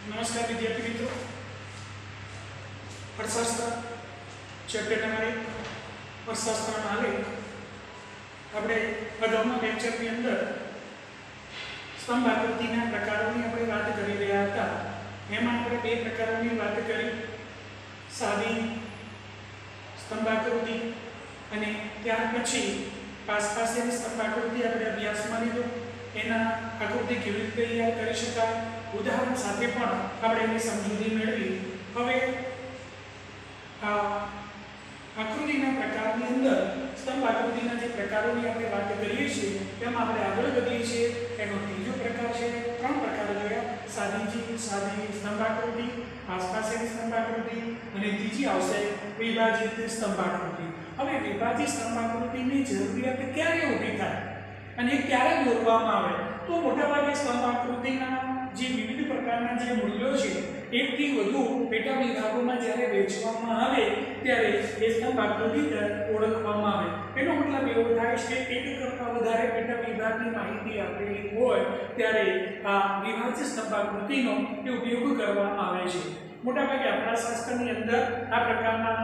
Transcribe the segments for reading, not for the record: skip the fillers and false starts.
नमस्कार विद्यार्थी मित्रों, अर्थशास्त्र चैप्टर नंबर 1 अर्थशास्त्र आलेख આપણે અગાઉના લેક્ચરની અંદર સ્તંભ આકૃતિના પ્રકારોની આપણે વાત કરી રહ્યા હતા। એમાં આપણે બે પ્રકારોની વાત કરી, સાદી સ્તંભ આકૃતિ અને ત્યાર પછી પાસપાસની સ્તંભ આકૃતિ આપણે અભ્યાસમાં લીધો। એના આકૃતિ કેવી રીતે તૈયાર કરી શકાય, ઉદાહરણ સાથે પણ આપણે એની સમજૂતી મેળવી। હવે આકૃતિના પ્રકારની અંદર સ્તંભ આકૃતિના જે પ્રકારોની આપણે વાત કરીએ છીએ તેમાં આપણે આગળ વધીએ છીએ। એનો ત્રીજો પ્રકાર છે, ત્રણ પ્રકાર જોયા, સાદી સ્તંભ આકૃતિ, આસપાસની સ્તંભ આકૃતિ અને ત્રીજી આવશે વિભાજિત સ્તંભ આકૃતિ। હવે વિભાજિત સ્તંભ આકૃતિની જરૂરિયાત ક્યારે ઊભી થાય અને ક્યારે દોરવામાં આવે તો મોટાભાગે સ્તંભ આકૃતિના જે વિવિધ પ્રકારના જે મૂલ્યો છે એકથી વધુ પેટા વિભાગોમાં જ્યારે વહેંચવામાં આવે ત્યારે એ સ્તંભ આકૃતિ ઓળખવામાં આવે। એનો મતલબ એવો થાય છે કે એક કરતાં વધારે પેટા વિભાગની માહિતી આપેલી હોય ત્યારે આ વિભાજિત સ્તંભ આકૃતિનો ઉપયોગ કરવામાં આવે છે। મોટાભાગે આપણા શાસ્ત્રની અંદર આ પ્રકારના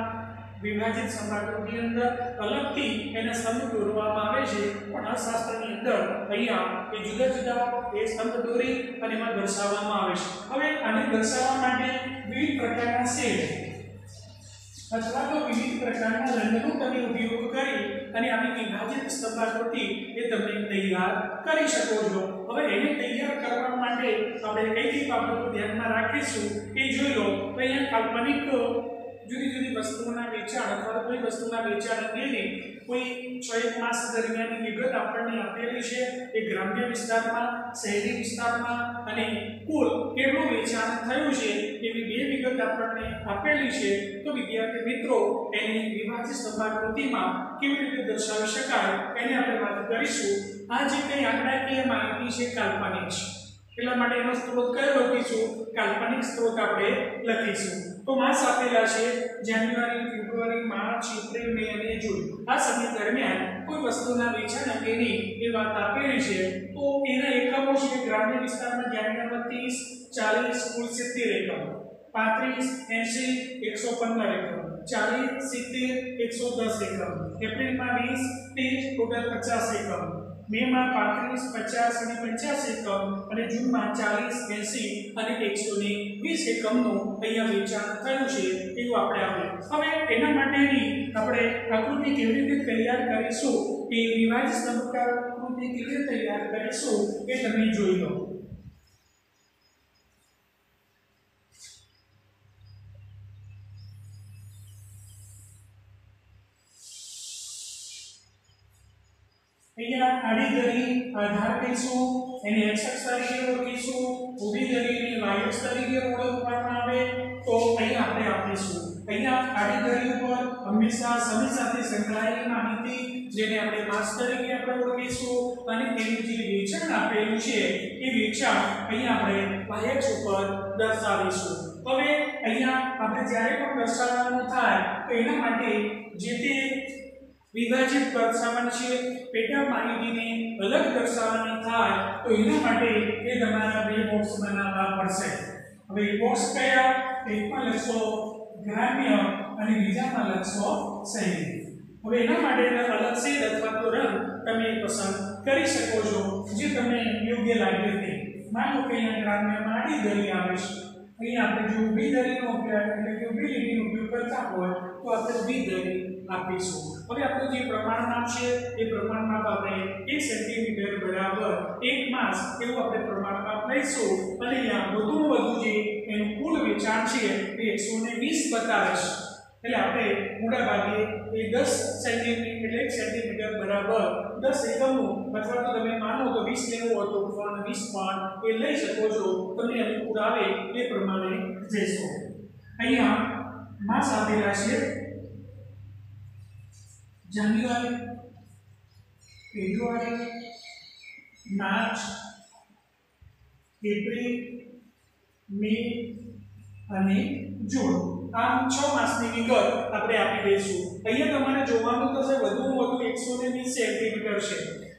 વિભાજિત સ્તંભ આકૃતિ અંદર અલગથી એના સ્તંભ દોરવામાં આવે છે, પણ આ શાસ્ત્રની અંદર અહીંયા એ જુદા જુદા એ સ્તંભ દોરી અને એમાં દર્શાવવામાં આવે છે। હવે આને દર્શાવવા માટે વિવિધ પ્રકારના શેડ અથવા તો વિવિધ પ્રકારના રંગનો તમે ઉપયોગ કરી અને આવી વિભાજિત સ્તંભ આકૃતિ એ તમે તૈયાર કરી શકો છો। હવે એને તૈયાર કરવા માટે આપણે કઈ કઈ બાબતો ધ્યાનમાં રાખીશું એ જોઈ લો। તો અહીંયા કાલ્પનિક જુદી જુદી વસ્તુઓના વેચાણ અથવા કોઈ વસ્તુના વેચાણ અંગેની કોઈ 6 માસ દરમિયાનની વિગત આપણને આપેલી છે, એ ગ્રામ્ય વિસ્તારમાં, શહેરી વિસ્તારમાં અને કુલ કેટલું વેચાણ થયું છે એવી બે વિગત આપણને આપેલી છે। તો વિદ્યાર્થી મિત્રો એની વિભાજિત સ્તંભ આકૃતિમાં કેવી રીતે દર્શાવી શકાય એની આપણે વાત કરીશું। આ જે કંઈ આંકડાકીય માહિતી છે કાલ્પનિક છે, એટલા માટે એનો સ્ત્રોત કયો લખીશું? કાલ્પનિક સ્ત્રોત આપણે લખીશું। તો માસ આપેલા છે જાન્યુઆરી, ફેબ્રુઆરી, માર્ચ, એપ્રિલ, મે અને જૂન। આ સમય દરમિયાન કોઈ વસ્તુના વેચાણ અંગેની એ વાત આપેલી છે। તો એના એકમો છે ગ્રામ્ય વિસ્તારમાં જાન્યુઆરીમાં 30, 40 કુલ 70 એકમ, 35, 80, 115 એકમ, 40, 70, 110 એકમ, એપ્રિલમાં 20, 30 ટોટલ 50 એકમ, મે માં 35, 50 અને 50 એકમ અને જૂનમાં 40, 80 અને 120 એકમનું અહીંયા વેચાણ થયું છે એવું આપણે આવ્યું। હવે એના માટેની આપણે આકૃતિ કેવી રીતે તૈયાર કરીશું, એ વિભાજિત સ્તંભ આકૃતિ કેવી રીતે તૈયાર કરીશું એ તમે જોઈ લો। અહીંયા આડી ધરી આધાર કહીશું, એને x અક્ષ તરીકે ઓળખીશું, ઊભી ધરીને y અક્ષ તરીકે ઓળખવામાં આવે તો અહીંયા આપણે આપીશું। અહીંયા આડી ધરી ઉપર હંમેશા સમય સાથે સંકળાયેલી માહિતી જેને આપણે માસ તરીકે આપણે ઓળખીશું અને એનું જે વેચાણ આપેલું છે એ વેચાણ અહીંયા આપણે y અક્ષ ઉપર દર્શાવીશું। હવે અહીંયા આપણે જ્યારે પણ દર્શાવવાનું થાય તો એના માટે જે તે વિભાજિત દર્શાવવાનું છે, પેટા માહિતીને અલગ દર્શાવવાની થાય તો એના માટે એ તમારા બે બોક્સ બનાવવા પડશે। હવે એ બોક્સ કયા? એકમાં લખશો ગ્રામ્ય અને બીજામાં લખશો શહેરી। હવે એના માટે અલગ શેડ અથવા તો રંગ તમે પસંદ કરી શકો છો જે તમને યોગ્ય લાગે તે। માનો કે અહીંયા ગ્રામ્યમાં આડી ધરી આવે છે, અહીંયા આપણે જો ઊભી ધરીનો ઉપયોગ એટલે કે ઊભી લીટીનો ઉપયોગ કરતા હોય તો આપણે ઊભી ધરી આપીશું। હવે આપણું જે પ્રમાણમાપ છે એ પ્રમાણમાપ આપણે 1 સેન્ટીમીટર બરાબર 1 માસ એવું આપણે પ્રમાણમાપ લઈશું અને અહીંયા વધુ જે એનું કુલ વેચાણ છે એ 120 બતાવે છે, એટલે આપણે મોટા ભાગે એ 10 સેન્ટીમીટર એટલે 1 સેન્ટીમીટર બરાબર 10 એકમનું અથવા તો તમે માનો તો 20 લેવું હોય તો પણ 20 પણ એ લઈ શકો છો, તમને અનુકૂળ આવે એ પ્રમાણે જઈશો। અહીંયા માસ આપેલા છે જાન્યુઆરી, ફેબ્રુઆરી, માર્ચ, એપ્રિલ, મે અને જૂન। આમ 6 માસની વિગત આપણે આપી દઈશું। અહીંયા તમારે જોવાનું થશે વધુમાં વધુ 120 સેન્ટીમીટર છે,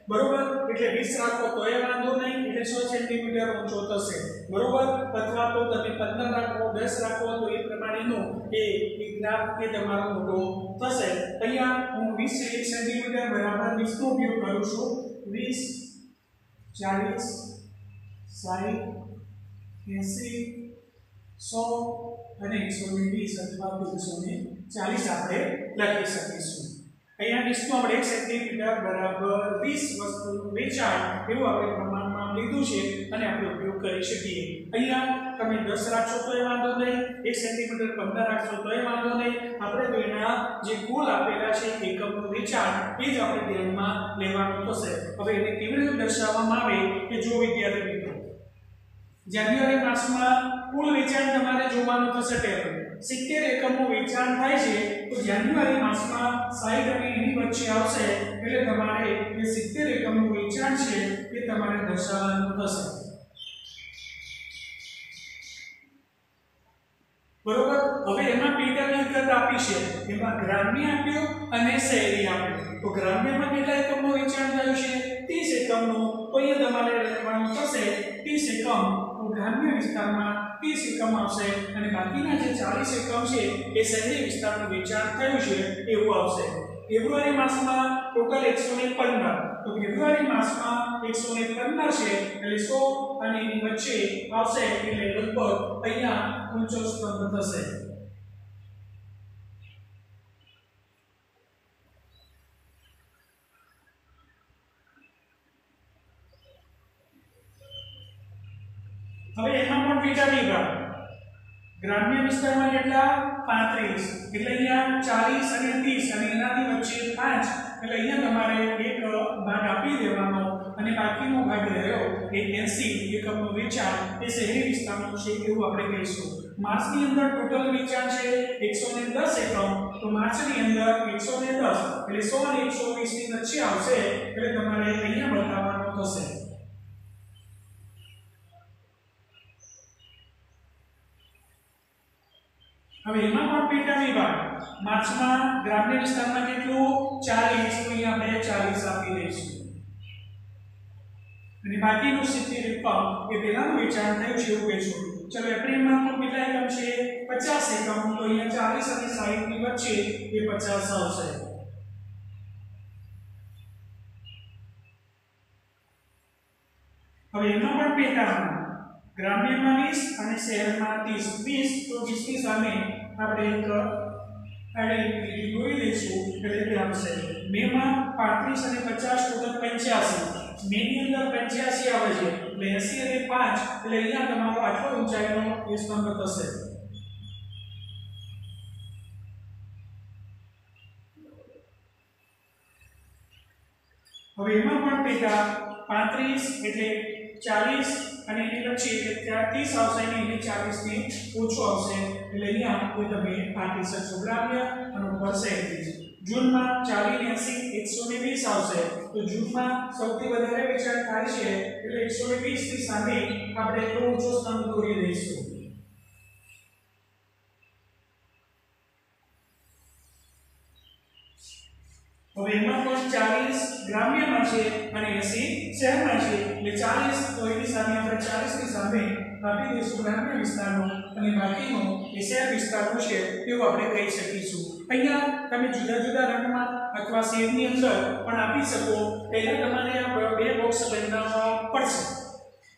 बरोबर એટલે 20 રાખો તોય વાંધો નહીં એટલે 100 સેન્ટીમીટર ઊંચો થશે બરોબર અથવા તો તમે 15 રાખો 10 રાખો તો એ પ્રમાણેનો એ ગ્રાફ એ તમારો મોટો થશે અહીંયા હું 20 સેન્ટીમીટર બરાબર 20 નો ઉપયોગ કરું છું 20 40 60 80 100 અને 120 અથવા 240 આપણે લખી શકીશું અહીંયા 20 નો આપણે 1 સેન્ટીમીટર બરાબર 20 વસ્તુનું વેચાણ એવું આપણે પ્રમાણમાં લીધું છે અને આપણે ઉપયોગ કરી શકીએ અહીંયા તમે 10 રાખશો તો એ વાંધો નહીં 1 સેન્ટીમીટર 15 રાખશો તો એ વાંધો નહીં આપણે તો એના જે કુલ આપેલા છે એકમનું વેચાણ એ જ આપણે ધ્યાનમાં લેવાનું થશે હવે એને કેવી રીતે દર્શાવવામાં આવે કે જો વિદ્યાર્થી મિત્રો જાન્યુઆરી માસમાં કુલ વેચાણ તમારે જોવાનું થશે ટેબલ 70 એકમનું વેચાણ થાય છે તો જાન્યુઆરી માસમાં 60 અને એની વચ્ચે આવશે એટલે તમારે એ 70 એકમનું વેચાણ છે એ તમારે દર્શાવવાનું થશે બરોબર હવે એમાં પેટાની અંતર આપી છે એમાં ગ્રામ્ય આપ્યો અને શહેરી આપ્યો તો ગ્રામ્યમાં કેટલા એકમનું વેચાણ થયું છે 30 એકમનું તો અહીંયા તમારે લખવાનું થશે 30 એકમ તો ગ્રામ્ય વિસ્તારમાં 30 એકમ આવશે અને બાકીના જે 40 એકમ છે એ શહેરી વિસ્તારનું વેચાણ થયું છે એવું આવશે ફેબ્રુઆરી માસમાં ટોટલ 115 તો ફેબ્રુઆરી માસમાં 115 છે એટલે 100 અને એની વચ્ચે આવશે એટલે લગભગ અહીંયા ઊંચો સ્તંભ થશે હવે એમાં પણ પેટા વિભાગ ગ્રામ્ય વિસ્તારમાં કેટલા 35 એટલે અહીંયા 40 અને 30 અને એનાથી વચ્ચે 5 એટલે અહીંયા તમારે એક ભાગ આપી દેવાનો અને બાકીનો ભાગ રહ્યો એ 80 એકમનું વેચાણ એ શહેરી વિસ્તારનું છે એવું આપણે કહીશું માર્ચની અંદર ટોટલ વેચાણ છે 110 એકમ તો માર્ચની અંદર 110 એટલે 100 અને 120 ની વચ્ચે આવશે એટલે તમારે અહીંયા બતાવવાનું થશે હવે એમાં પણ પેટા વિભાગ માર્ચમાં ગ્રામ્ય વિસ્તારમાં કેટલું 40 તો અહીંયા આપણે 40 આપી દઈશું અને બાકીનું 70 એકમ એ પહેલાનું વેચાણ થયું છે એવું કહીશું ચલો એપ્રિલમાં પણ કેટલા એકમ છે 50 એકમ તો અહીંયા 40 અને 60 ની વચ્ચે એ 50 આવશે હવે એમાં પણ પેટા ગ્રામ્યમાં 20 અને શહેરમાં 30 20 તો 20 ની સામે આપણે એક આઈડેન્ટિટી દોરી દઈશું એટલે કે આવશે મેમાં 35 અને 50 ટોટલ 85 મેની અંદર 85 આવે છે એટલે 80 અને 5 એટલે અહીંયા તમારો આટલો ઊંચાઈનો એ સ્તંભ થશે હવે એમાં પણ પેટા 35 એટલે 40 અને એની વચ્ચે એટલે 30 આવશે અને એની 40 થી ઓછો આવશે એટલે અહીંયા કોઈ તમે આપી શકશો ગ્રામ્ય અને પરસેન્ટેજ જૂનમાં 40 ને 80 120 આવશે તો જૂનમાં સૌથી વધારે વેચાણ થાય છે એટલે 120 ની સામે આપણે એટલો ઊંચો સ્તંભ દોરી દઈશું હવે એમાં પણ 40 ગ્રામ્યમાં છે અને 80 શહેરમાં છે એટલે 40 તો એની સામે આપણે 40 ની સામે આપી દઈશું ગ્રામ્ય વિસ્તારનો અને બાકીનો એ શહેર વિસ્તારનો છે એવું આપણે કહી શકીશું અહીંયા તમે જુદા જુદા રંગમાં અથવા શેડની અંદર પણ આપી શકો પહેલા તમારે આ બે બોક્સ બનાવવા પડશે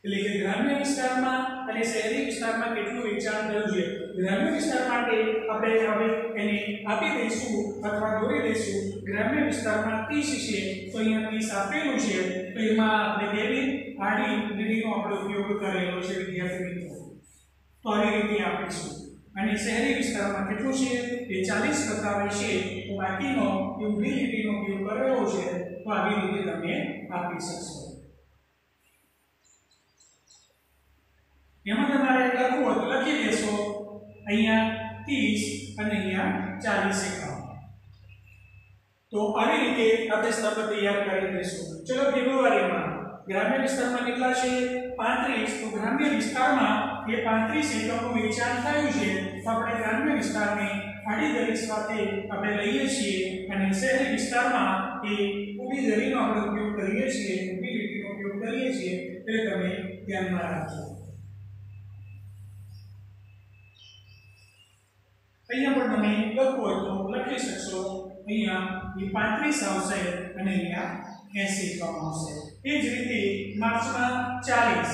એટલે કે ગ્રામ્ય વિસ્તારમાં અને શહેરી વિસ્તારમાં કેટલું વેચાણ થયું છે ગ્રામ્ય વિસ્તાર માટે આપણે હવે એને આપી દઈશું અથવા દોરી દઈશું ગ્રામ્ય વિસ્તારમાં 30 છે તો અહીંયા 30 આપેલું છે તો એમાં આપણે કેવી આડી લીટીનો આપણે ઉપયોગ કરેલો છે વિદ્યાર્થી મિત્રો તો આવી રીતે આપીશું અને શહેરી વિસ્તારમાં કેટલું છે એ 40 બતાવે છે તો બાકીનો એ ઊભી લીટીનો ઉપયોગ કરેલો છે તો આવી રીતે તમે આપી શકશો એમાં તમારે લખવું હોય તો લખી દેશો અહીંયા 30 અને અહીંયા 40 એકમ તો આવી રીતે આપણે સ્તંભ તૈયાર કરી દઈશું ચલો ફેબ્રુઆરીમાં ગ્રામ્ય વિસ્તારમાં કેટલા છે 35 તો ગ્રામ્ય વિસ્તારમાં એ 35 એકમનું વેચાણ થયું છે તો આપણે ગ્રામ્ય વિસ્તારને આડી ધરી સાથે આપણે લઈએ છીએ અને શહેરી વિસ્તારમાં એ ઊભી ધરીનો આપણે ઉપયોગ કરીએ છીએ, ઊભી લીટીનો ઉપયોગ કરીએ છીએ, એટલે તમે ધ્યાનમાં રાખજો. અહીંયા પણ તમે લખવું હોય તો લખી શકશો. અહીંયા એ 35 આવશે અને અહીંયા 80 આવશે. એ જ રીતે માર્ચમાં 40,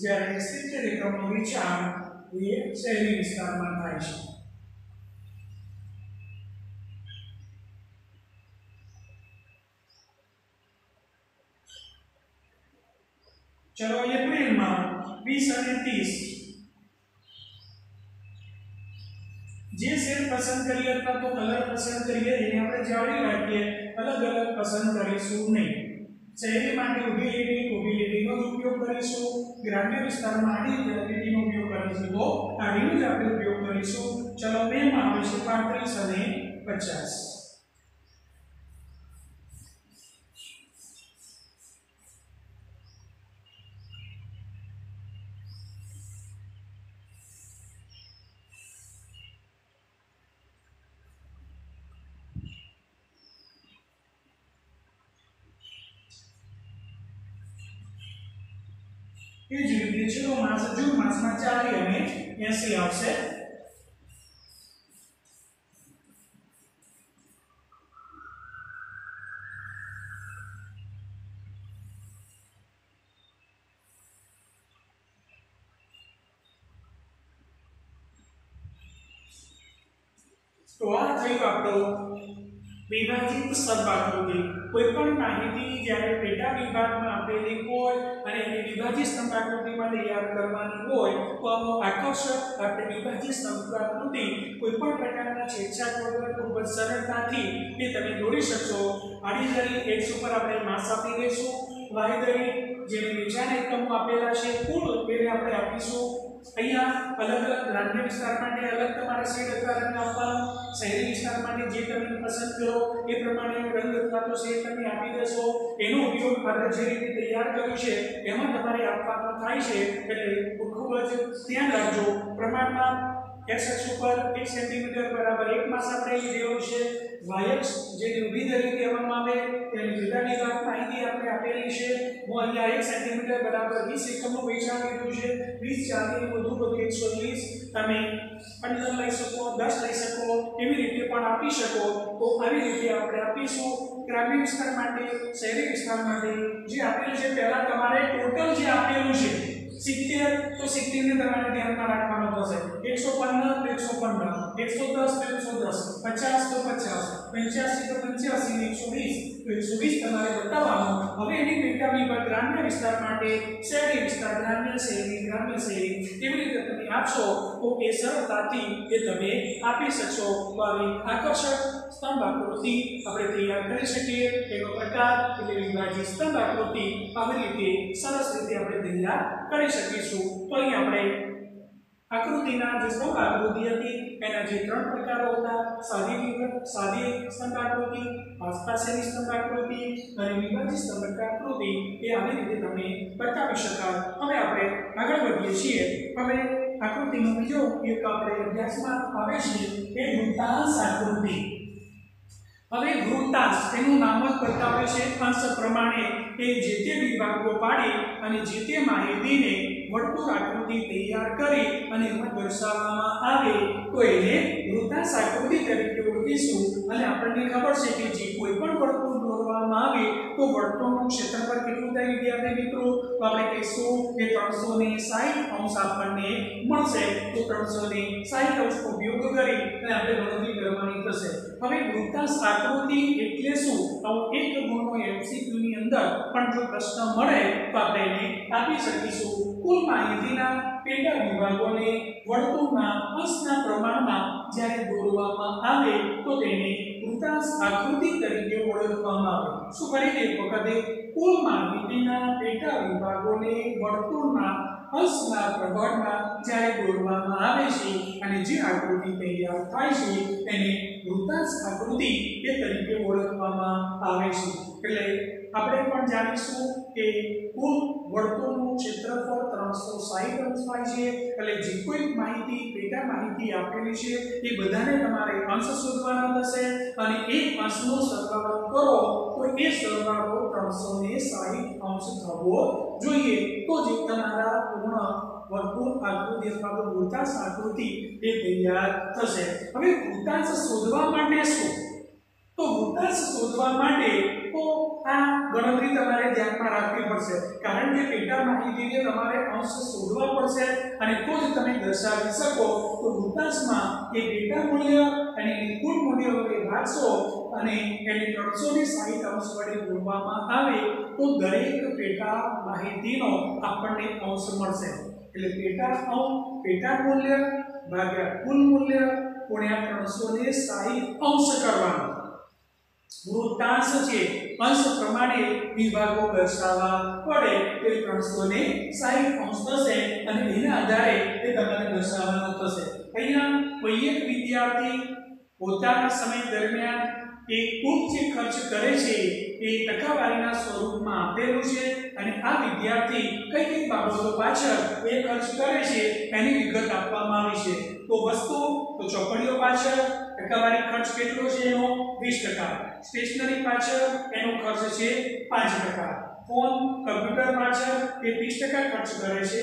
જ્યારે 70 એકમનો વેચાણ એ શહેરી વિસ્તારમાં થાય છે. चलो एप्रिल में 20 અને 30 જે શેર પસંદ કરીએ અથવા તો કલર પસંદ કરીએ એને આપણે જાળવી રાખીએ, અલગ અલગ પસંદ કરીશું નહીં. શહેરી માટે ઊભી લીટીનો જ ઉપયોગ કરીશું, ગ્રામ્ય વિસ્તારમાં આડી લીટીનો ઉપયોગ કરીશું તો આડીનો જ આપણે ઉપયોગ કરીશું. ચલો બે માં આવે છે 35 અને 50. એ જ રીતે છેલ્લો માસ જૂન માસમાં 40 અને 80 આવશે. તો આ થયું આપણો વિભાજિત સ્તંભાકૃતિ. કોઈપણ માહિતી જ્યારે પેટા વિભાગમાં આપેલી હોય અને એને વિભાજિત સ્તંભાકૃતિમાં તૈયાર કરવાની હોય તો આકર્ષક આપણે વિભાજિત સ્તંભાકૃતિ કોઈપણ પ્રકારના છેડછાડ વગર ખૂબ જ સરળતાથી એ તમે દોરી શકશો. આડી ધરી x ઉપર આપણે માસ આપી દઈશું, y ધરી જેને વેચાણ એકમો આપેલા છે કુલ એને આપણે આપીશું. અહીંયા અલગ અલગ ગ્રામ્ય વિસ્તાર માટે અલગ તમારે શેડ અથવા રંગ આપવાનો, શહેરી વિસ્તાર માટે જે તમે પસંદ કરો એ પ્રમાણે રંગ અથવા તો શેડ તમે આપી દેશો. એનો ઉપયોગ આપણે જે રીતે તૈયાર કર્યું છે એમાં તમારે આપવાનો થાય છે, એટલે ખૂબ જ ધ્યાન રાખજો. પ્રમાણમાં x અક્ષ ઉપર 1 સેન્ટીમીટર બરાબર 1 માસ આપણે લીધેલું છે. y અક્ષ જે ઊભી ધરી કહેવામાં આવે તેની જુદા જુદા માહિતી આપણે આપેલી છે. હું અહીંયા 1 સેન્ટીમીટર બરાબર 20 એકમનું વેચાણ લીધું છે. 20 40 વધુ 120 તમે 15 લઈ શકો, 10 લઈ શકો, એવી રીતે પણ આપી શકો. તો આવી રીતે આપણે આપીશું. ગ્રામ્ય વિસ્તાર માટે, શહેરી વિસ્તાર માટે જે આપેલું છે પહેલા તમારે ટોટલ જે આપેલું છે 70 તો 70 ને તમારે ધ્યાનમાં રાખવાનું થશે. 115 તો 115, 110 તો 110, 50 તો 50, 85 તો 85, 120 તો 120 તમારે બતાવવાનું. હવે એની પેટા વિભાગ ગ્રામ્ય વિસ્તાર માટે, શહેરી વિસ્તાર, ગ્રામ્ય શહેરી, ગ્રામ્ય શહેરી એવી રીતે તમે આપશો તો એ સરળતાથી એ તમે આપી શકશો. તો આવી આકર્ષક સ્તંભાકૃતિ આપણે તૈયાર કરી શકીએ. એનો પ્રકાર એટલે વિભાજિત સ્તંભાકૃતિ આવી રીતે સરસ રીતે આપણે તૈયાર કરી શકીશું. તો અહીં આપણે આકૃતિના જે સ્તંભાકૃતિ હતી એના જે 3 પ્રકારો હતા, સાદી સ્તંભાકૃતિ, આસપાસની સ્તંભાકૃતિ અને વિભાજિત સ્તંભાકૃતિ એ આવી રીતે તમને બતાવી શકાય. હવે આપણે આગળ વધીએ છીએ. હવે આકૃતિનો બીજો એક આપણે અભ્યાસમાં આવે છે એ વૃત્તાંશ આકૃતિ. હવે વૃત્તાંશ એનું નામ જ બતાવે છે અંશ પ્રમાણે એ જે તે વિભાગો પાડી અને જે તે માહિતીને વર્તુળ આકૃતિ તૈયાર કરી અને એમાં દર્શાવવામાં આવે તો એને વૃત્તાંશ આકૃતિ તરીકે ઓળખીશું. અને આપણને ખબર છે કે જે કોઈ પણ વર્તુળ દોરવામાં આવે તો વર્તુળનું ક્ષેત્રફળ કેટલું થાય વિદ્યાર્થી મિત્રો? તો આપણે કહીશું કે 360 અંશ આપણને મળશે. તો 360 અંશનો ઉપયોગ કરી અને આપણે ગણતરી કરવાની થશે. હવે વૃત્તાંશ આકૃતિ એટલે શું? આવો એક ગુણનો MCQ ની અંદર પણ જો પ્રશ્ન મળે તો આપણે એને આપી શકીશું. કુલ માહિતીના પેટા વિભાગોને વર્તુળના અંશના પ્રમાણમાં જ્યારે દોરવામાં આવે તો તેને વૃત્તાંશ આકૃતિ તરીકે ઓળખવામાં આવે. શું ફરીથી એક વખતે કુલ માહિતીના પેટા વિભાગોને વર્તુળના અંશના પ્રમાણમાં જ્યારે દોરવામાં આવે છે અને જે આકૃતિ તૈયાર થાય છે તેને વૃત્તાંશ આકૃતિ એ તરીકે ઓળખવામાં આવે છે. એટલે આપણે પણ જાણીશું કે કુલ વર્તુળનું ક્ષેત્રફળ 360 અંશ થાય છે એટલે જે કોઈ માહિતી પેટા માહિતી આપેલી છે એ બધાને તમારે અંશ શોધવાના થશે અને એક અંશનો સરવાળો કરો તો એ સરવાળો 360 અંશ થવો જોઈએ તો જ તમારા પૂર્ણ વર્તુળ આકૃતિ અથવા વૃત્તાંશ આકૃતિ એ તૈયાર થશે। હવે વૃત્તાંશ શોધવા માટે શું તો વૃત્તાંશ શોધવા માટે તો આ ગણતરી તમારે ધ્યાનમાં રાખવી પડશે કારણ કે પેટા માહિતીને તમારે અંશ શોધવા પડશે અને તો જ તમે દર્શાવી શકો તો વૃત્તાંશમાં એ પેટા મૂલ્ય અને કુલ મૂલ્ય વડે ભાગશો અને એને 360 અંશ વડે ગુણવામાં આવે તો દરેક પેટા માહિતીનો આપણને અંશ મળશે એટલે પેટા મૂલ્ય ભાગ્યા કુલ મૂલ્ય ગુણ્યા 360 અંશ કરવાનો વૃત્તાંશ છે અંશ પ્રમાણે વિભાગો દર્શાવવા પડે તો 360 અંશ થશે અને એના આધારે એ તમારે દર્શાવવાનો થશે। અહીંયા કોઈ એક વિદ્યાર્થી પોતાના સમય દરમિયાન એ કુલ જે ખર્ચ કરે છે એ ટકાવારીના સ્વરૂપમાં આપેલું છે અને આ વિદ્યાર્થી કઈ કઈ બાબતો પાછળ એ ખર્ચ કરે છે એની વિગત આપવામાં આવી છે તો વસ્તુ તો ચોપડીઓ પાછળ ટકાવારી ખર્ચ કેટલો છે એનો 20%, સ્ટેશનરી પાછળ એનો ખર્ચ છે 5%, ફોન કમ્પ્યુટર પાછળ એ 30% ખર્ચ કરે છે,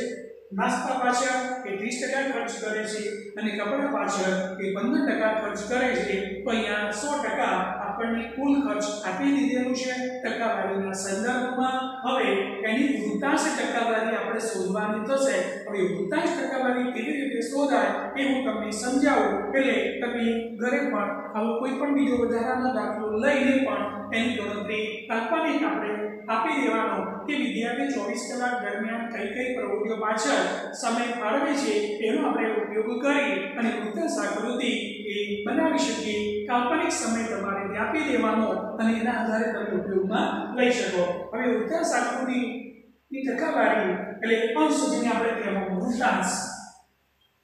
નાસ્તા પાછળ એ 30% ખર્ચ કરે છે અને કપડા પાછળ એ 15% ખર્ચ કરે છે તો અહીંયા 100% આપણને કુલ ખર્ચ આપી દીધેલું છે ટકાવારીના સંદર્ભમાં। હવે એની વૃત્તાંશ ટકાવારી આપણે શોધવાની થશે। હવે વૃત્તાંશ ટકાવારી કેવી રીતે શોધાય એ હું તમને સમજાવું એટલે તમે ઘરે પણ આવો કોઈ પણ બીજો વધારાનો દાખલો લઈને પણ એની ગણતરી કાલ્પનિક આપણે આપી દેવાનો કે વિદ્યાર્થી 24 કલાક દરમિયાન કઈ કઈ પ્રવૃત્તિઓ પાછળ સમય ફાળવે છે એનો આપણે ઉપયોગ કરી અને વૃત્તાંશ આકૃતિ એ બનાવી શકીએ। કાલ્પનિક સમય તમારે આપી દેવાનો અને એના આધારે તમે ઉપયોગમાં લઈ શકો। હવે વૃત્તાંશ આકૃતિની ટકાવારી એટલે અંશ જેને આપણે કહેવામાં વૃત્તાંશ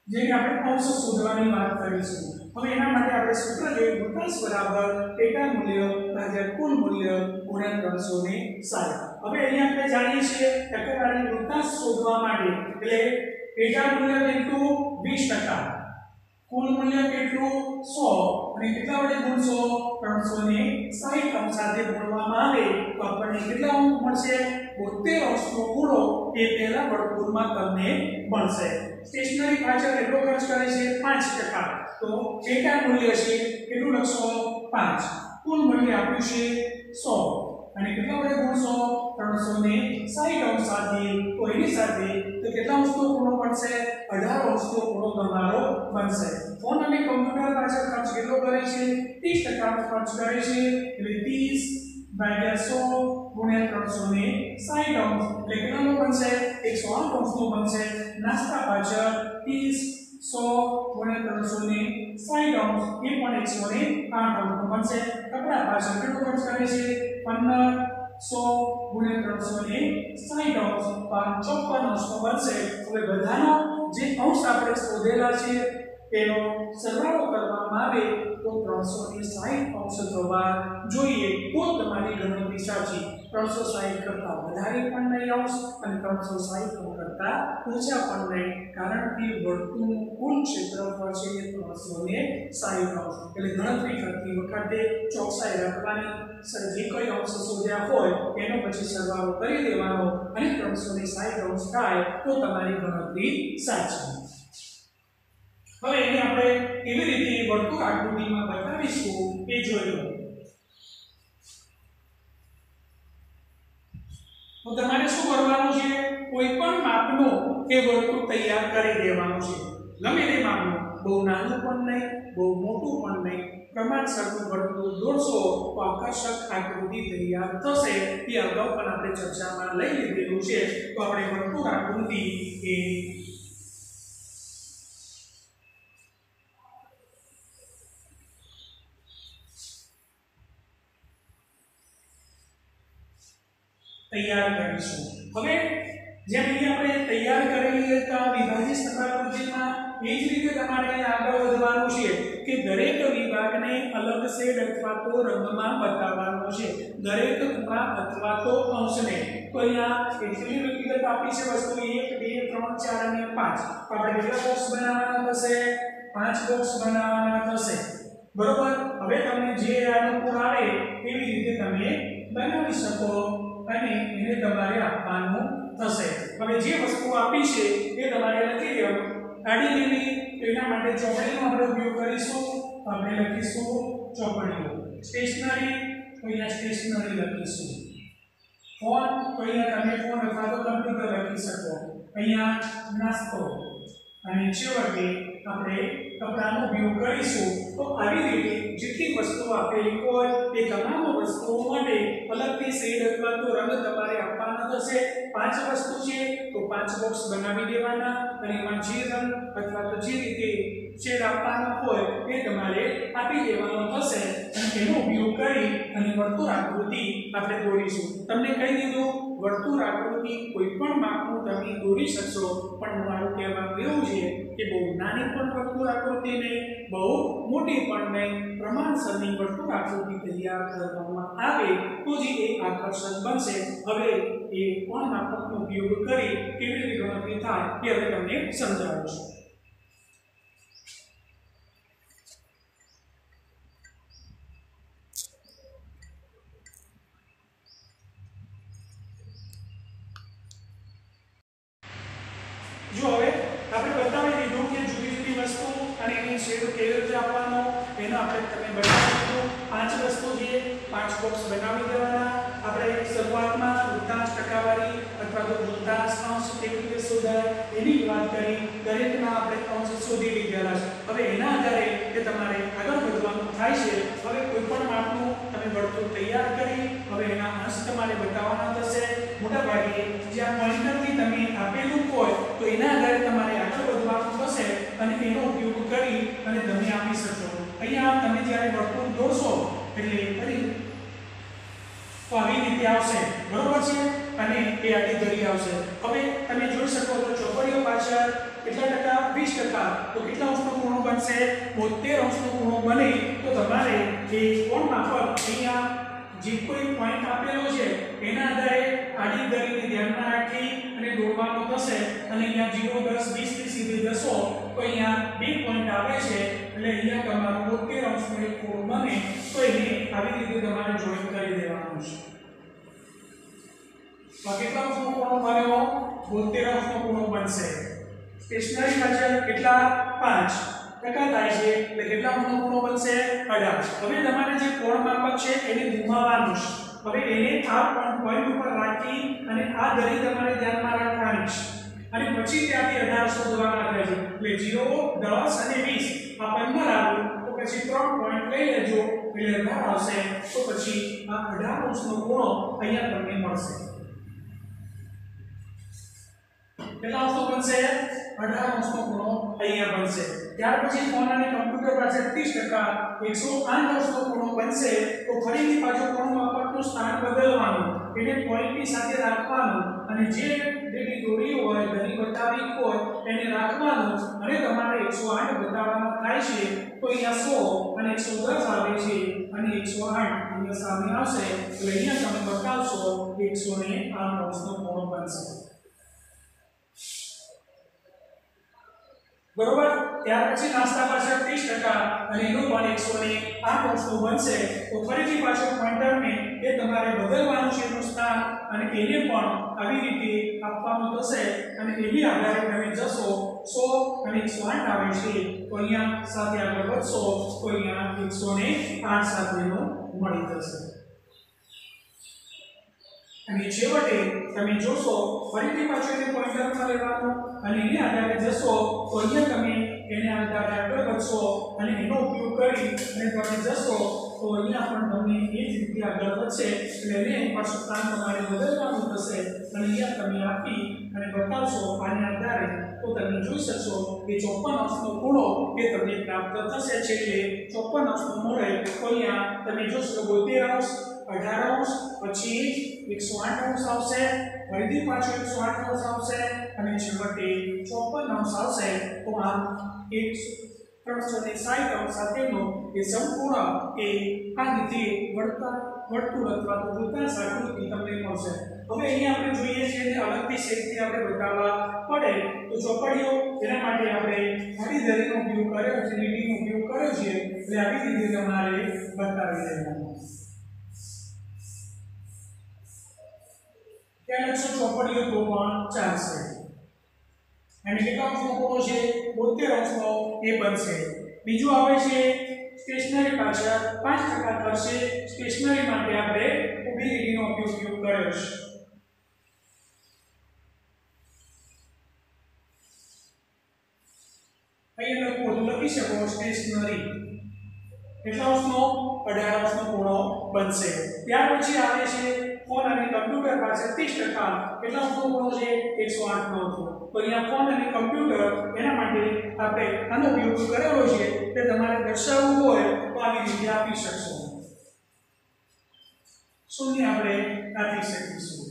જેને આપણે અંશ શોધવાની વાત કરીશું। હવે એના માટે આપણે સૂત્ર જોઈએ વૃત્તાંશ બરાબર પેટા મૂલ્ય ભાગ્યા કુલ મૂલ્ય ગુણ્યા 360। હવે અહીંયા આપણે જાણીએ છીએ ટકાવારી વૃત્તાંશ શોધવા માટે એટલે પેટા મૂલ્ય કેટલું 20%, કુલ મૂલ્ય કેટલું 100 અને કેટલા વડે ગુણશો 360 અંશ સાથે ગુણવામાં આવે તો આપણને કેટલા અંક મળશે 72 અંશનો ખૂણો એ પહેલા વર્તુળમાં તમને મળશે। સ્ટેશનરી પાછળ એટલો ખર્ચ કરે છે 5%, તો પેટા મૂલ્ય છે કેટલું લખશો 5, કુલ મૂલ્ય આપ્યું છે 100 અને કેટલા વડે ગુણશો 360 અંશ સાથે તો એની સાથે તો કેટલા અંશનો ખૂણો બનશે 18 અંશનો ખૂણો તમારો બનશે। ફોન અને કમ્પ્યુટર પાછળ ખર્ચ કેટલો કરે છે 30% નો ખર્ચ કરે છે એટલે 30 ભાગ્યા 100 ગુણ્યા 360 અંશ એટલે કેટલાનો બનશે 108 અંશનો બનશે। નાસ્તા પાછળ 30 100 ગુણ્યા 360 અંશ એ પણ 108 અંશનો બનશે। કપડા પાછળ કેટલો ખર્ચ કરે છે 15 100 ગુણ્યા 360 અંશ 54 અંશનો બનશે। હવે બધાનો જે અંશ આપણે શોધેલા છે એનો સરવાળો કરવામાં આવે તો 360 અંશ થવા જોઈએ તો તમારી ગણતરી સાચી। 360 કરતા વધારે પણ નહીં અંશ અને 360 કરતા ઓછા પણ નહીં કારણ કે વર્તુળનું કુલ ક્ષેત્રફળ છે એ 360 અંશ એટલે ગણતરી કરતી વખતે ચોકસાઈ રાખવાની જે કોઈ અંશ શોધ્યા હોય એનો પછી સરવાળો કરી દેવાનો અને 360 અંશ થાય તો તમારી ગણતરી સાચી। હવે એને આપણે કેવી રીતે વર્તુળ આકૃતિમાં બતાવીશું એ જોઈ લો। તો તમારે શું કરવાનું છે કોઈ પણ માપનો એ વર્તુળ તૈયાર કરી દેવાનું છે ગમે તે માપનું બહુ નાનું પણ નહીં બહુ મોટું પણ નહીં પ્રમાણસરનું વર્તુળ દોરશો તો આકર્ષક આકૃતિ તૈયાર થશે એ અગાઉ પણ આપણે ચર્ચામાં લઈ લીધેલું છે। તો આપણે વર્તુળ આકૃતિ એ તૈયાર કરીશું। હવે જેમ અહીં આપણે તૈયાર કરેલી હતા વિભાજિત સપાટીમાં એ જ રીતે તમારે આગળ વધવાનું છે કે દરેક વિભાગને અલગ શેડ અથવા તો રંગમાં બતાવવાનો છે, દરેક ખૂણા અથવા તો અંશને. તો અહીંયા એટલી વિગત આપી છે વસ્તુ 1 2 3 4 અને 5. તો આપણે કેટલા બોક્સ બનાવવાના થશે? 5 બોક્સ બનાવવાના થશે. બરોબર. હવે તમને જે અનુકૂળ આવે એવી રીતે તમે બનાવી શકો અને એને તમારે આપવાનું થશે. હવે જે વસ્તુ આપી છે એ તમારે લખી દેવાનું. આડી લેવી તો એના માટે ચોપડીનો આપણે ઉપયોગ કરીશું. તો આપણે લખીશું ચોપડીઓ. સ્ટેશનરી તો અહીંયા સ્ટેશનરી લખીશું. ફોન તો અહીંયા તમે ફોન અથવા તો કમ્પ્યુટર લખી શકો. અહીંયા નાસ્તો અને છેવટે આપણે કપડાનો ઉપયોગ કરીશું. તો આવી રીતે જેટલી વસ્તુઓ આપેલી હોય એ તમામ વસ્તુઓ માટે અલગથી શેડ અથવા તો રંગ તમારે આપવાના થશે. 5 વસ્તુ છે તો 5 બોક્સ બનાવી દેવાના અને એમાં જે રંગ અથવા તો જે રીતે શેડ આપવાનો હોય એ તમારે આપી દેવાનો થશે અને તેનો ઉપયોગ કરી અને વર્તુળ આકૃતિ આપણે દોરીશું. તમને કહી દીધું વર્તુળ આકૃતિ કોઈ પણ માપનું તમે દોરી શકશો, પણ મારું કહેવાનું એવું છે કે બહુ નાની પણ વર્તુળ આકૃતિ નહીં, બહુ મોટી પણ નહીં, પ્રમાણસરની વર્તુળ આકૃતિ તૈયાર કરવામાં આવે તો જ એ આકર્ષક બનશે. હવે એ કોણ માપકનો ઉપયોગ કરી કેવી રીતે ગણતરી થાય એ હવે તમને સમજાવું છું. જો હવે આપણે બતાવી દીધું કે જુદી જુદી વસ્તુ અને એની શેડ કેવી રીતે આપવાનો એનો આપણે તમે બતાવી દીધું. 5 વસ્તુ છે, 5 બોક્સ બનાવી દેવાના. આપણે શરૂઆતમાં વૃદ્ધાંશ, ટકાવારી અથવા તો વૃદ્ધાંશ અંશ કેવી રીતે શોધાય એની વાત કરી. દરેકના આપણે અંશ શોધી લીધેલા છે. હવે એના આધારે કે તમારે આગળ વધવાનું થાય છે. હવે કોઈ પણ માપનું તમે વર્તુળ તૈયાર કરી હવે એના અંશ તમારે બતાવવાના થશે. મોટાભાગે જ્યાં પોઇન્ટરથી તમે આપેલું હોય તો એના આધારે તમારે આગળ વધવાનું થશે અને એનો ઉપયોગ કરી અને તમે આપી શકો. અહીંયા તમે જ્યારે વર્તુળ દોરશો એટલે ફરી તો આવી રીતે આવશે, બરોબર છે, અને એ આડી ધરી આવશે. હવે તમે જોઈ શકો તો ચોપડીઓ પાછળ કેટલા ટકા? 20%. તો કેટલા અંશનો ખૂણો બનશે? 72 અંશનો ખૂણો બને. તો તમારે જે કોણ માપક અહીંયા જે કોઈ પોઈન્ટ આપેલો છે એના આધારે આડી ધરીને ધ્યાનમાં રાખી અને દોરવાનો થશે. અને અહીંયા 0 10 20 થી સીધે જશો તો અહીંયા 2 પોઈન્ટ આવે છે એટલે અહીંયા તમારો 72 અંશનો એક ખૂણો બને. તો એને આવી રીતે તમારે જોઈન્ટ કરી દેવાનું છે. તો કેટલા અંશનો ખૂણો બન્યો? 72 અંશનો ખૂણો બનશે. સ્ટેશનરી પાછળ કેટલા? 5 ટકા થાય છે એટલે કેટલા અંશનો ખૂણો બનશે? 18. હવે તમારે જે કોણ માપક છે એને ઘુમાવવાનું છે. હવે એને આ પોઈન્ટ ઉપર રાખી અને આ ધરી તમારે ધ્યાનમાં રાખવાની છે અને પછી ત્યાંથી 18 શોધવાના થાય છે. એટલે 0 10 અને 20 આ 15 આવ્યું તો પછી 3 પોઈન્ટ લઈ લેજો એટલે 18 આવશે. તો પછી આ 18 અંશનો ખૂણો અહીંયા તમને મળશે. કેટલા અંશનો બનશે? 18 અંશનો ખૂણો અહીંયા બનશે. ત્યાર પછી ફોન અને કમ્પ્યુટર પાસે 30%, 108 અંશનો ખૂણો બનશે. તો ફરીથી પાછું કોણ માપકનું સ્થાન બદલવાનું, એને પોઈન્ટની સાથે રાખવાનું અને જે લીટી દોરી હોય ધરી બતાવી હોય એને રાખવાનું અને તમારે 108 બતાવવાના થાય છે. તો અહીંયા 100 અને 110 આવે છે અને 108 અહીંયા સામે આવશે એટલે અહીંયા તમે બતાવશો 108 અંશનો ખૂણો બનશે. બરોબર. ત્યાર પછી નાસ્તા પાછળ 30% અને એનો પણ 108 અંશનો બનશે. તો ફરીથી પાછો પોઈન્ટરને એ તમારે બદલવાનું છે એનું સ્થાન અને એને પણ આવી રીતે આપવાનું થશે અને એની આધારે તમે જશો 100 અને 108 આવે છે તો અહીંયા સાથે આગળ વધશો તો અહીંયા 108 સાથેનો મળી જશે. અને છેવટે તમે જોશો ફરીથી પાછો એને પોઈન્ટરમાં લેવાનું અને એને આધારે જશો તો અહીંયા તમે એને આધારે આગળ વધશો અને એનો ઉપયોગ કરી અને તમે જશો તો અહીંયા પણ તમને એ જ રીતે આગળ વધશે એટલે એને પાછું સ્થાન તમારે બદલવાનું થશે અને અહીંયા તમે આપી અને બતાવશો આને આધારે તો તમે જોઈ શકશો કે 54 અંશનો ખૂણો એ તમને પ્રાપ્ત થશે. એટલે 54 અંશનો મળે તો અહીંયા તમે જોશો 72 અંશ, 18 અંશ, પછી 108 અંશ આવશે, ફરીથી પાછો 108 અંશ આવશે અને છેવટે 54 અંશ આવશે. તો આમ 360 અંશ સાથેનો એ સંપૂર્ણ એ આ રીતે વર્તુળ અથવા તો વૃત્તાંશ આકૃતિ તમને મળશે. હવે અહીંયા આપણે જોઈએ છીએ કે અલગથી શેપથી આપણે બતાવવા પડે તો ચોપડીઓ એના માટે આપણે આડી ધરીનો ઉપયોગ કર્યો છે, લીટીનો ઉપયોગ કર્યો છે, એટલે આવી રીતે તમારે બતાવી દેવાનું. ત્યાં લખશો ચોપડીઓ તો પણ ચાલશે. અને કેટલા અંશનો ખૂણો છે? 72 અંશનો એ બનશે. બીજું આવે છે સ્ટેશનરી પાછળ 5% કરશે. સ્ટેશનરી માટે આપણે ઊભી લીટીનો ઉપયોગ કર્યો છે. અહીંયા લખો લખી શકો સ્ટેશનરી કેટલા અંશનો? 18 અંશનો ખૂણો બનશે. ત્યાર પછી આવે છે ફોન અને કમ્પ્યુટર પાછળ 30% કેટલા અંશનો ખૂણો છે? 108 નો હતો. તો અહીંયા ફોન અને કમ્પ્યુટર એના માટે આપણે આનો ઉપયોગ કરેલો છે. તે તમારે દર્શાવવું હોય તો આવી રીતે આપી શકશો. શૂન્ય આપણે આપી શકીશું.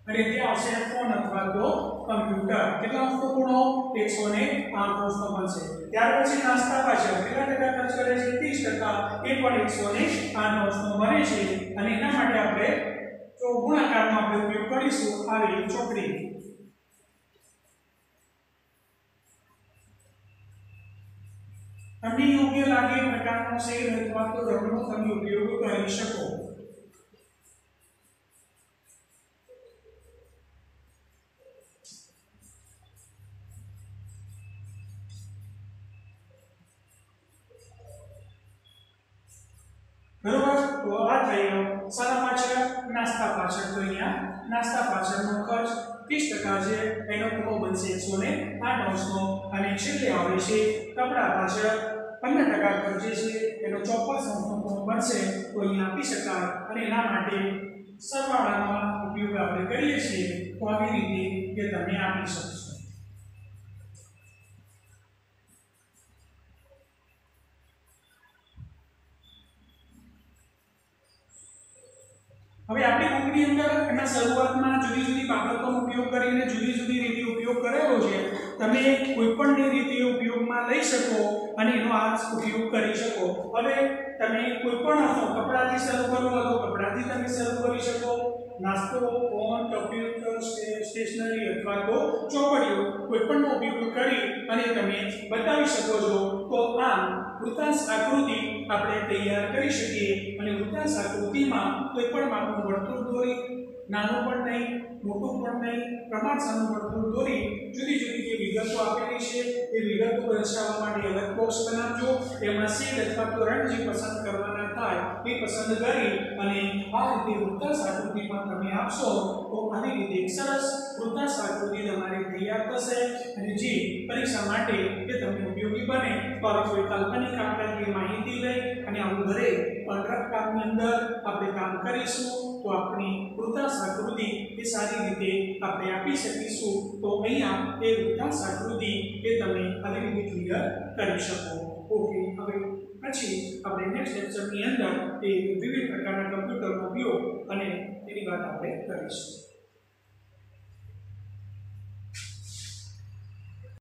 અને ત્યાં આવશે ફોન અથવા તો કમ્પ્યુટર કેટલા અંશનો ખૂણો? 108 અંશનો બનશે. ત્યાર પછી નાસ્તા પાછળ કેટલા ટકા ખર્ચ કરે છે? 30%. એ પણ 108 અંશનો બને છે. અને એના માટે આપણે જો ગુણાકારનો આપણે ઉપયોગ કરીશું આવી ચોકડી. તમને યોગ્ય લાગે એ પ્રકારનો શેર અથવા તો રંગનો તમે ઉપયોગ કરી શકો. બરોબર. તો આ થયો સારા પાછળ નાસ્તા પાછળ. તો અહીંયા નાસ્તા પાછળનો ખર્ચ 30% છે, એનો ખૂણો બનશે 108 અંશનો. અને છેલ્લે આવે છે કપડા પાછળ 15% ખર્ચે છે, એનો 54 અંશનો ખૂણો બનશે. તો અહીંયા આપી શકાય. અને એના માટે સરવાળાનો ઉપયોગ આપણે કરીએ છીએ. તો આવી રીતે કે તમે આપી શકશો. હવે આપણી બુકની અંદર એના શરૂઆતમાં જુદી જુદી બાબતોનો ઉપયોગ કરીને જુદી જુદી રીતે ઉપયોગ કરેલો છે. તમે કોઈપણની રીતે ઉપયોગમાં લઈ શકો અને એનો આ ઉપયોગ કરી શકો. હવે તમે કોઈપણ કપડાથી શરૂ કરો તો કપડાથી તમે શરૂ કરી શકો. નાસ્તો, ફોન, કમ્પ્યુટર, સ્ટેશનરી અથવા તો ચોપડીઓ કોઈપણનો ઉપયોગ કરી અને તમે બતાવી શકો છો. તો આમ વૃત્તાંશ આકૃતિ આપણે તૈયાર કરી શકીએ. અને વૃત્તાંશ આકૃતિમાં કોઈપણ માપનું વર્તુળ દોરી, નાનું પણ નહીં, મોટું પણ નહીં, પ્રમાણસરનું વર્તુળ દોરી જુદી જુદી જે વિગતો આપેલી છે એ વિગતો દર્શાવવા માટે અલગ બોક્સ બનાવજો. એમાં શેડ અથવા તો રંગ જે પસંદ કરવાના થાય એ પસંદ કરી અને આ રીતે વૃત્તાંશ આકૃતિ પણ તમે આપશો તો આવી રીતે એક સરસ વૃત્તાંશ આકૃતિ તમારી તૈયાર થશે. અને જે પરીક્ષા માટે એ તમને ઉપયોગી બને. તો કોઈ કાલ્પનિક આંકડાકીય માહિતી લઈ અને આવું દરેક પંડરક કામની અંદર આપણે કામ કરીશું તો આપણી વૃત્તાંશ આકૃતિ એ સારી રીતે આપણે આપી શકીશું. તો અહીંયા એ વૃત્તાંશ આકૃતિ એ તમે આવી રીતે ક્લિયર કરી શકો. ઓકે. હવે પછી આપણે નેક્સ્ટ લેક્ચરની અંદર એ વિવિધ પ્રકારના કમ્પ્યુટરનો ઉપયોગ અને તેની વાત આપણે કરીશું.